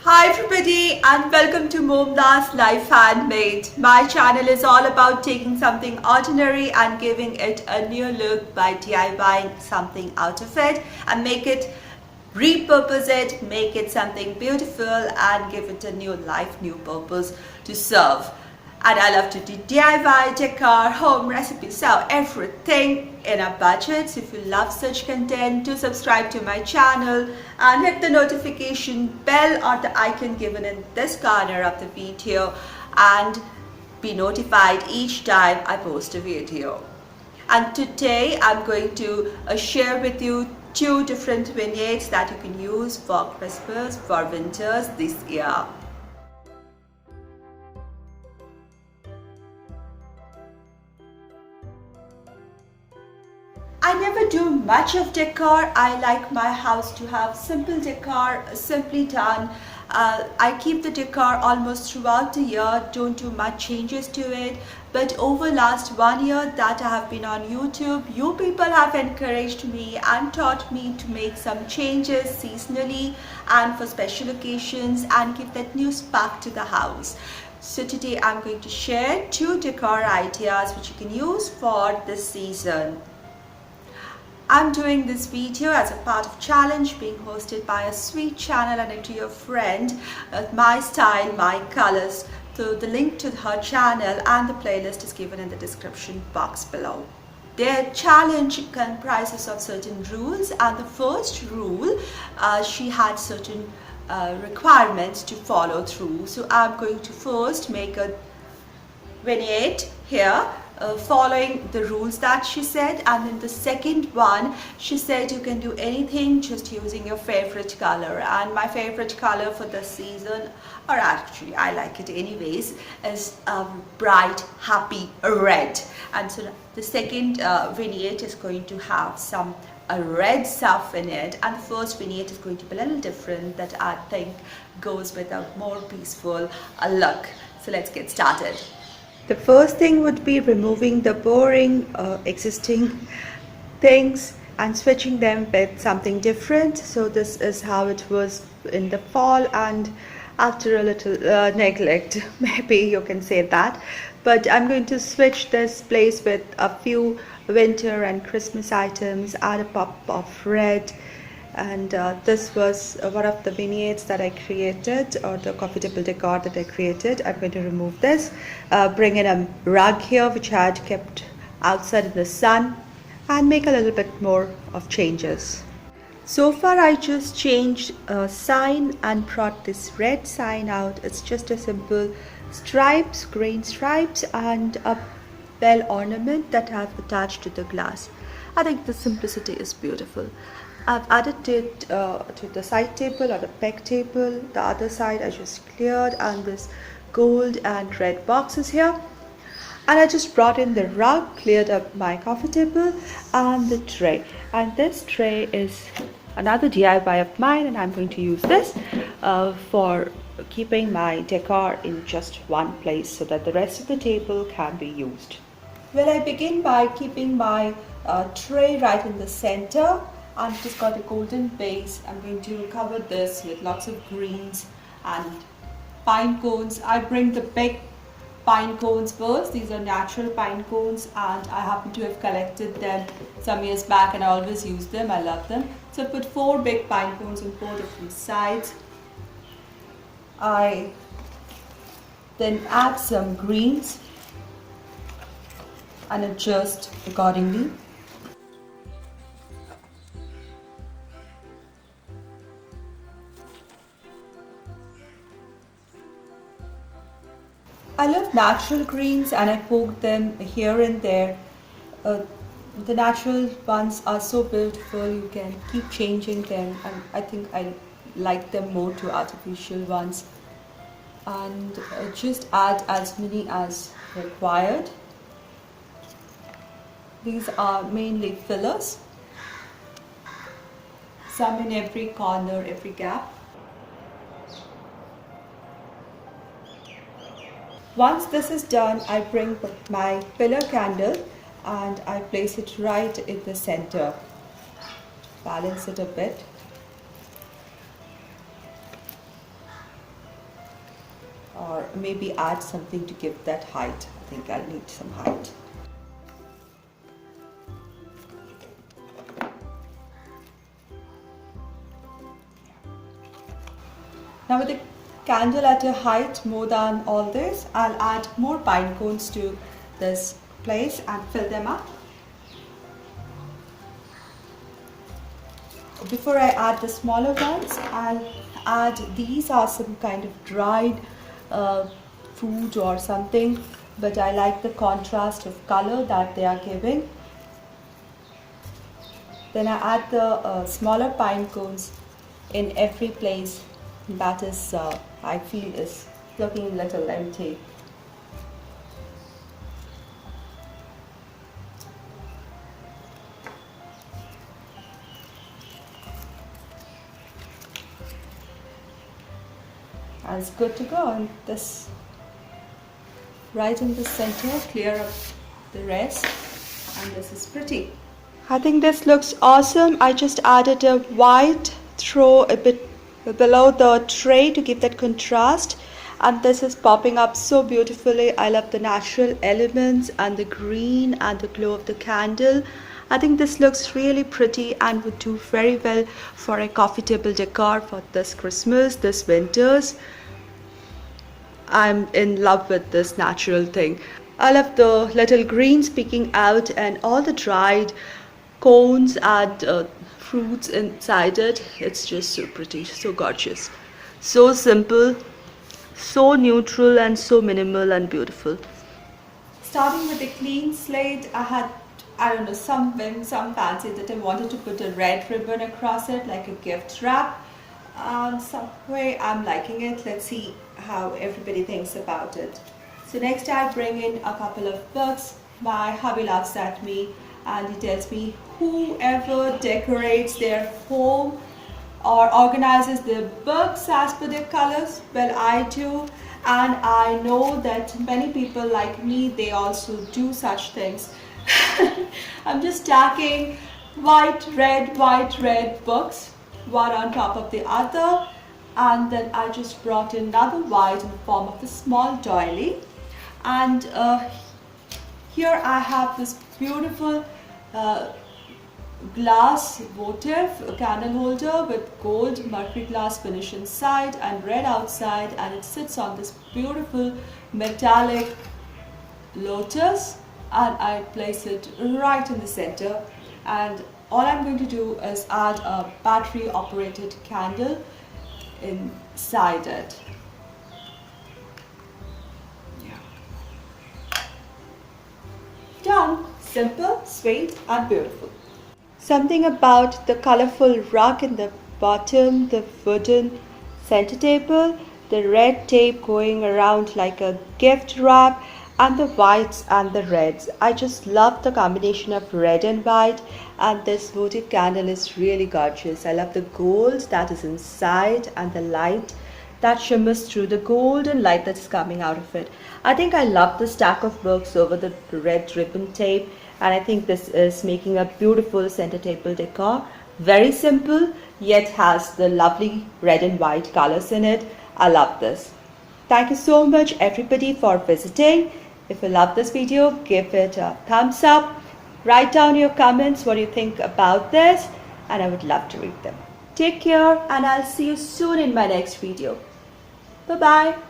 Hi everybody and welcome to MomDas Life Handmade. My channel is all about taking something ordinary and giving it a new look by DIYing something out of it and repurpose it, make it something beautiful and give it a new life, new purpose to serve. And I love to do DIY, decor, home recipes, so everything in a budget. So if you love such content, do subscribe to my channel and hit the notification bell or the icon given in this corner of the video and be notified each time I post a video. And today I'm going to share with you two different vignettes that you can use for Christmas, for winters this year. I never do much of decor. I like my house to have simple decor, simply done. I keep the decor almost throughout the year, don't do much changes to it. But over last 1 year that I have been on YouTube, you people have encouraged me and taught me to make some changes seasonally and for special occasions and give that new spark to the house. So today I'm going to share two decor ideas which you can use for this season. I'm doing this video as a part of challenge being hosted by a sweet channel and a dear friend, MyStyleMyColours. So the link to her channel and the playlist is given in the description box below. Their challenge comprises of certain rules, and the first rule, she had certain requirements to follow through. So I'm going to first make a vignette here following the rules that she said, and then the second one she said you can do anything just using your favorite color, and my favorite color for this season, or actually I like it anyways, is bright happy red. And so the second vignette is going to have some red stuff in it, and the first vignette is going to be a little different that I think goes with a more peaceful look. So let's get started. The first thing would be removing the boring existing things and switching them with something different. So this is how it was in the fall, and after a little neglect, maybe you can say that. But I'm going to switch this place with a few winter and Christmas items, add a pop of red. And this was one of the vignettes that I created, or the coffee table decor that I created. I'm going to remove this, bring in a rug here which I had kept outside in the sun, and make a little bit more of changes. So far I just changed a sign and brought this red sign out. It's just a simple stripes, green stripes, and a bell ornament that I have attached to the glass. I think the simplicity is beautiful. I've added it to the side table or the peg table. The other side I just cleared, and this gold and red boxes here. And I just brought in the rug, cleared up my coffee table and the tray. And this tray is another DIY of mine, and I'm going to use this for keeping my decor in just one place so that the rest of the table can be used. Well, I begin by keeping my tray right in the center. And it has got a golden base. I'm going to cover this with lots of greens and pine cones. I bring the big pine cones first. These are natural pine cones, and I happen to have collected them some years back and I always use them. I love them. So I put 4 big pine cones on 4 different sides. I then add some greens and adjust accordingly. I love natural greens and I poke them here and there. The natural ones are so beautiful, you can keep changing them, and I think I like them more to artificial ones. And just add as many as required. These are mainly fillers, some in every corner, every gap. Once this is done, I bring my pillar candle and I place it right in the center. Balance it a bit. maybe add something to give that height. I think I'll need some height. Now with the candle at a height more than all this, I'll add more pine cones to this place and fill them up. Before I add the smaller ones, I'll add, these are some kind of dried fruit or something, but I like the contrast of color that they are giving. Then I add the smaller pine cones in every place that is I feel is looking a little empty. And it's good to go, and this right in the center, clear up the rest, and this is pretty. I think this looks awesome. I just added a white throw a bit below the tray to give that contrast, and this is popping up so beautifully. I love the natural elements and the green and the glow of the candle. I think this looks really pretty and would do very well for a coffee table decor for this Christmas, this winters. I'm in love with this natural thing. I love the little greens peeking out and all the dried cones and fruits inside it. It's just so pretty, so gorgeous, so simple, so neutral and so minimal and beautiful. Starting with a clean slate, I had, I don't know, some whim, some fancy that I wanted to put a red ribbon across it like a gift wrap. Some way I'm liking it. Let's see how everybody thinks about it. So next I bring in a couple of books. My hubby laughs at me and he tells me, whoever decorates their home or organizes their books as per their colors, well, I do, and I know that many people like me, they also do such things. I'm just stacking white, red books, one on top of the other, and then I just brought in another white in the form of a small doily, and here I have this beautiful glass votive candle holder with gold mercury glass finish inside and red outside, and it sits on this beautiful metallic lotus, and I place it right in the center, and all I'm going to do is add a battery operated candle inside it. Yeah. Done. Simple, sweet and beautiful. Something about the colorful rug in the bottom, the wooden center table, the red tape going around like a gift wrap, and the whites and the reds. I just love the combination of red and white, and this votive candle is really gorgeous. I love the gold that is inside and the light that shimmers through the golden light that is coming out of it. I think I love the stack of books over the red ribbon tape, and I think this is making a beautiful center table decor. Very simple, yet has the lovely red and white colors in it. I love this. Thank you so much everybody for visiting. If you love this video, give it a thumbs up. Write down your comments, what you think about this, and I would love to read them. Take care, and I'll see you soon in my next video. Bye-bye.